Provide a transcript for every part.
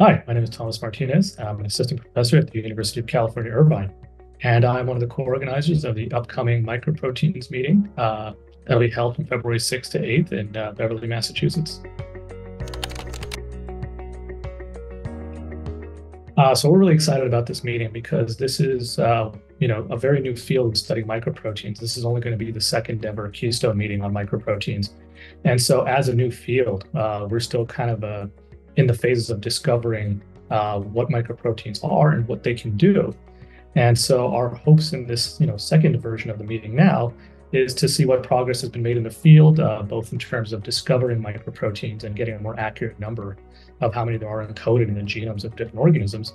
Hi, my name is Thomas Martinez. I'm an assistant professor at the University of California, Irvine, and I'm one of the co-organizers of the upcoming Microproteins meeting that'll be held from February 6th to 8th in Beverly, Massachusetts. So we're really excited about this meeting because this is, a very new field of studying microproteins. This is only going to be the second ever Keystone meeting on microproteins. And so as a new field, we're still kind of in the phases of discovering what microproteins are and what they can do. And so our hopes in this, second version of the meeting now is to see what progress has been made in the field, both in terms of discovering microproteins and getting a more accurate number of how many there are encoded in the genomes of different organisms.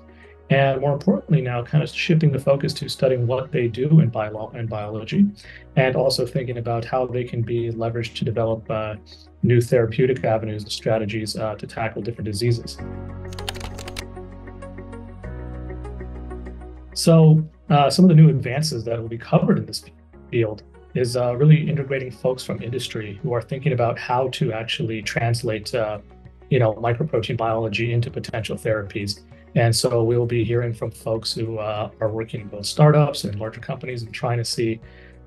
And more importantly, now kind of shifting the focus to studying what they do in biology, and also thinking about how they can be leveraged to develop new therapeutic avenues and strategies to tackle different diseases. So some of the new advances that will be covered in this field is really integrating folks from industry who are thinking about how to actually translate, microprotein biology into potential therapies. And so we'll be hearing from folks who are working in both startups and larger companies and trying to see,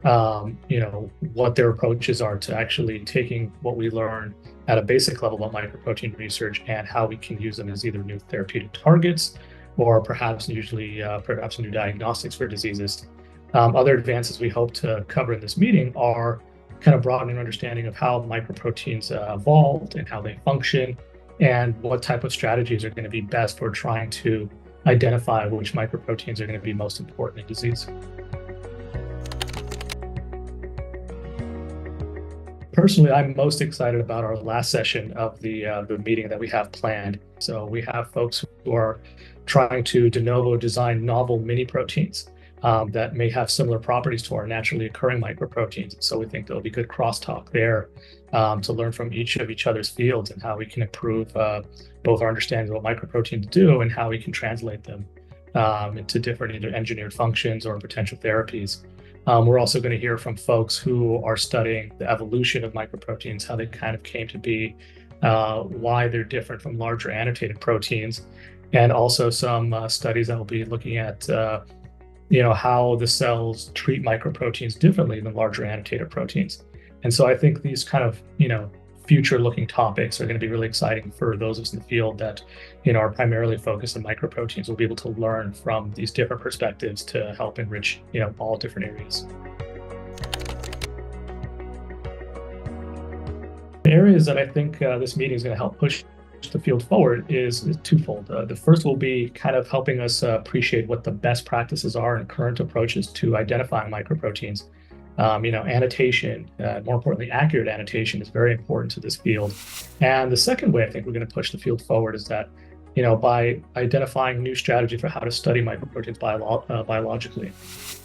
what their approaches are to actually taking what we learn at a basic level about microprotein research and how we can use them as either new therapeutic targets or perhaps new diagnostics for diseases. Other advances we hope to cover in this meeting are kind of broadening understanding of how microproteins evolved and how they function, and what type of strategies are going to be best for trying to identify which microproteins are going to be most important in disease. Personally, I'm most excited about our last session of the meeting that we have planned. So we have folks who are trying to de novo design novel mini proteins that may have similar properties to our naturally occurring microproteins. So we think there'll be good crosstalk there to learn from each other's fields and how we can improve both our understanding of what microproteins do and how we can translate them into different either engineered functions or potential therapies. We're also going to hear from folks who are studying the evolution of microproteins, how they kind of came to be, why they're different from larger annotated proteins, and also some studies that will be looking at how the cells treat microproteins differently than larger annotated proteins. And so I think these kind of, future looking topics are going to be really exciting for those of us in the field that, are primarily focused on microproteins. We'll be able to learn from these different perspectives to help enrich, all different areas. The areas that I think this meeting is going to help push the field forward is twofold. The first will be kind of helping us appreciate what the best practices are and current approaches to identifying microproteins. Annotation, more importantly, accurate annotation is very important to this field. And the second way I think we're going to push the field forward is that, by identifying new strategy for how to study microproteins biologically.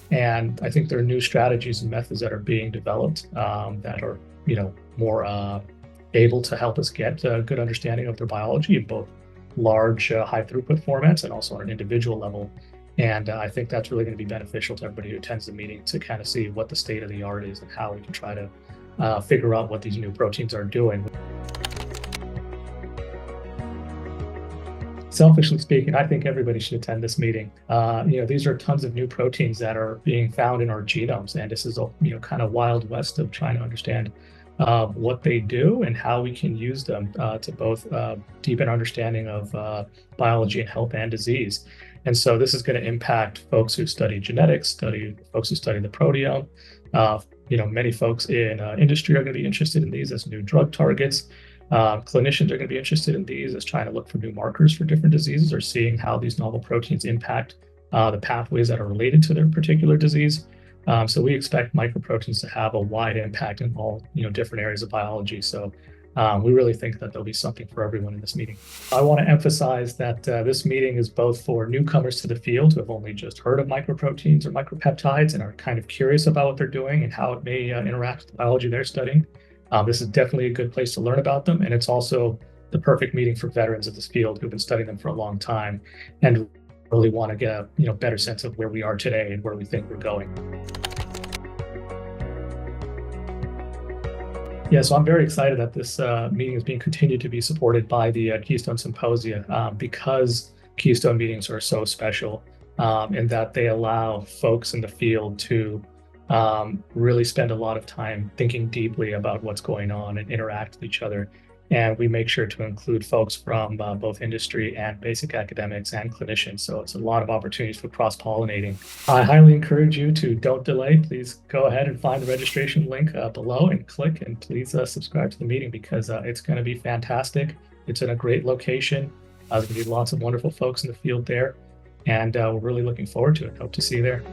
And I think there are new strategies and methods that are being developed that are, more able to help us get a good understanding of their biology in both large, high throughput formats and also on an individual level. And I think that's really going to be beneficial to everybody who attends the meeting to kind of see what the state of the art is and how we can try to figure out what these new proteins are doing. Selfishly speaking, I think everybody should attend this meeting. These are tons of new proteins that are being found in our genomes, and this is a kind of wild west of trying to understand what they do and how we can use them to both deepen understanding of biology and health and disease. And so this is going to impact folks who study genetics, folks who study the proteome. Many folks in industry are going to be interested in these as new drug targets. Clinicians are going to be interested in these as trying to look for new markers for different diseases or seeing how these novel proteins impact the pathways that are related to their particular disease. So we expect microproteins to have a wide impact in all different areas of biology. So we really think that there'll be something for everyone in this meeting. I want to emphasize that this meeting is both for newcomers to the field who have only just heard of microproteins or micropeptides and are kind of curious about what they're doing and how it may interact with the biology they're studying. This is definitely a good place to learn about them, and it's also the perfect meeting for veterans of this field who've been studying them for a long time and really want to get a better sense of where we are today and where we think we're going. Yeah, so I'm very excited that this meeting is being continued to be supported by the Keystone Symposia because Keystone meetings are so special in that they allow folks in the field to really spend a lot of time thinking deeply about what's going on and interact with each other. And we make sure to include folks from both industry and basic academics and clinicians. So it's a lot of opportunities for cross-pollinating. I highly encourage you to don't delay. Please go ahead and find the registration link below and click, and please subscribe to the meeting because it's going to be fantastic. It's in a great location. There's going to be lots of wonderful folks in the field there, and we're really looking forward to it. Hope to see you there.